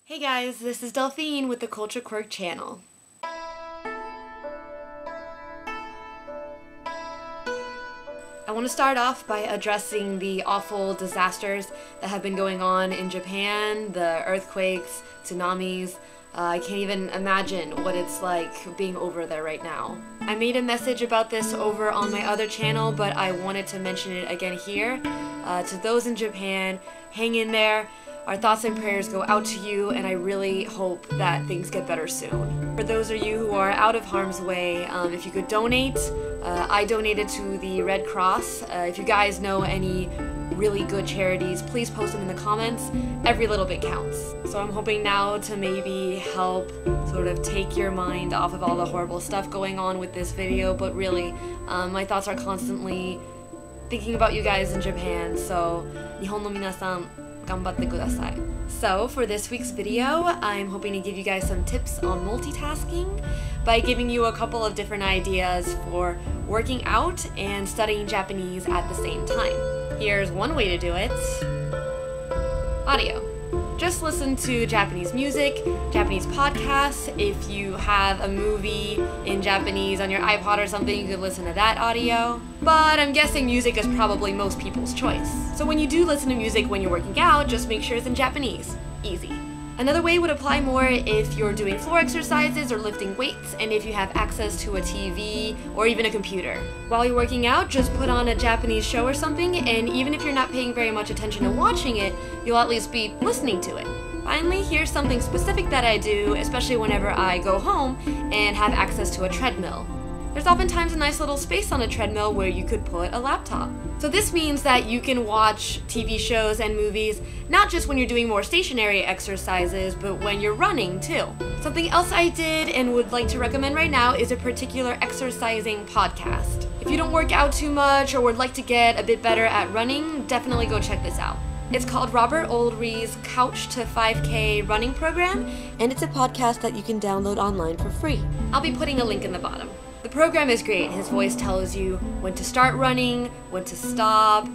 Hey guys, this is Delphine with the CultureQuirk channel. I want to start off by addressing the awful disasters that have been going on in Japan, the earthquakes, tsunamis. I can't even imagine what it's like being over there right now. I made a message about this over on my other channel, but I wanted to mention it again here. To those in Japan, hang in there. Our thoughts and prayers go out to you, and I really hope that things get better soon. For those of you who are out of harm's way, if you could donate, I donated to the Red Cross. If you guys know any really good charities, please post them in the comments. Every little bit counts. So I'm hoping now to maybe help sort of take your mind off of all the horrible stuff going on with this video, but really, my thoughts are constantly thinking about you guys in Japan, so Nihon no minasan, ganbatte kudasai. So for this week's video, I'm hoping to give you guys some tips on multitasking by giving you a couple of different ideas for working out and studying Japanese at the same time. Here's one way to do it. Audio. Just listen to Japanese music, Japanese podcasts. If you have a movie in Japanese on your iPod or something, you could listen to that audio. But I'm guessing music is probably most people's choice. So when you do listen to music when you're working out, just make sure it's in Japanese. Easy. Another way would apply more if you're doing floor exercises or lifting weights, and if you have access to a TV or even a computer. While you're working out, just put on a Japanese show or something, and even if you're not paying very much attention to watching it, you'll at least be listening to it. Finally, here's something specific that I do, especially whenever I go home and have access to a treadmill. There's oftentimes a nice little space on a treadmill where you could put a laptop. So this means that you can watch TV shows and movies not just when you're doing more stationary exercises, but when you're running too. Something else I did and would like to recommend right now is a particular exercising podcast. If you don't work out too much or would like to get a bit better at running, definitely go check this out. It's called Robert Oldry's Couch to 5K running program, and it's a podcast that you can download online for free. I'll be putting a link in the bottom. The program is great. His voice tells you when to start running, when to stop,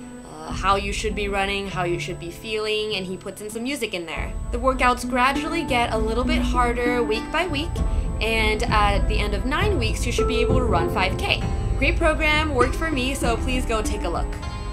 how you should be running, how you should be feeling, and he puts in some music in there. The workouts gradually get a little bit harder week by week, and at the end of 9 weeks, you should be able to run 5K. Great program, worked for me, so please go take a look.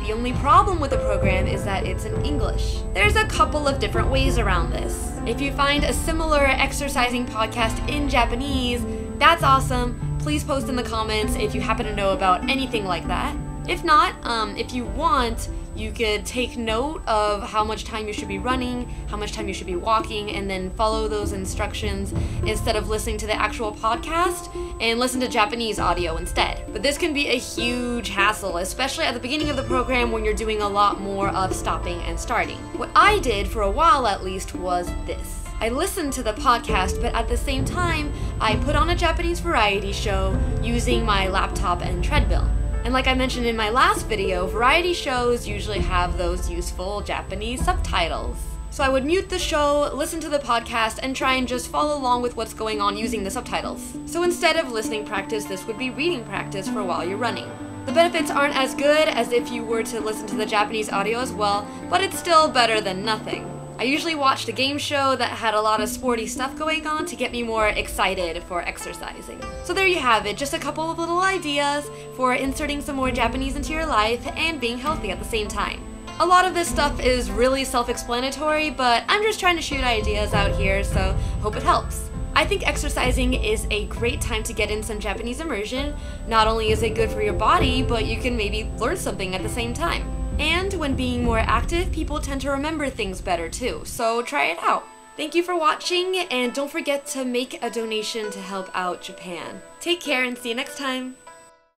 The only problem with the program is that it's in English. There's a couple of different ways around this. If you find a similar exercising podcast in Japanese, that's awesome. Please post in the comments if you happen to know about anything like that. If not, if you want, you could take note of how much time you should be running, how much time you should be walking, and then follow those instructions instead of listening to the actual podcast and listen to Japanese audio instead. But this can be a huge hassle, especially at the beginning of the program when you're doing a lot more of stopping and starting. What I did for a while at least was this. I listened to the podcast, but at the same time, I put on a Japanese variety show using my laptop and treadmill. And like I mentioned in my last video, variety shows usually have those useful Japanese subtitles. So I would mute the show, listen to the podcast, and try and just follow along with what's going on using the subtitles. So instead of listening practice, this would be reading practice for while you're running. The benefits aren't as good as if you were to listen to the Japanese audio as well, but it's still better than nothing. I usually watched a game show that had a lot of sporty stuff going on to get me more excited for exercising. So there you have it, just a couple of little ideas for inserting some more Japanese into your life and being healthy at the same time. A lot of this stuff is really self-explanatory, but I'm just trying to shoot ideas out here, so hope it helps. I think exercising is a great time to get in some Japanese immersion. Not only is it good for your body, but you can maybe learn something at the same time. And when being more active, people tend to remember things better too, so try it out. Thank you for watching, and don't forget to make a donation to help out Japan. Take care and see you next time!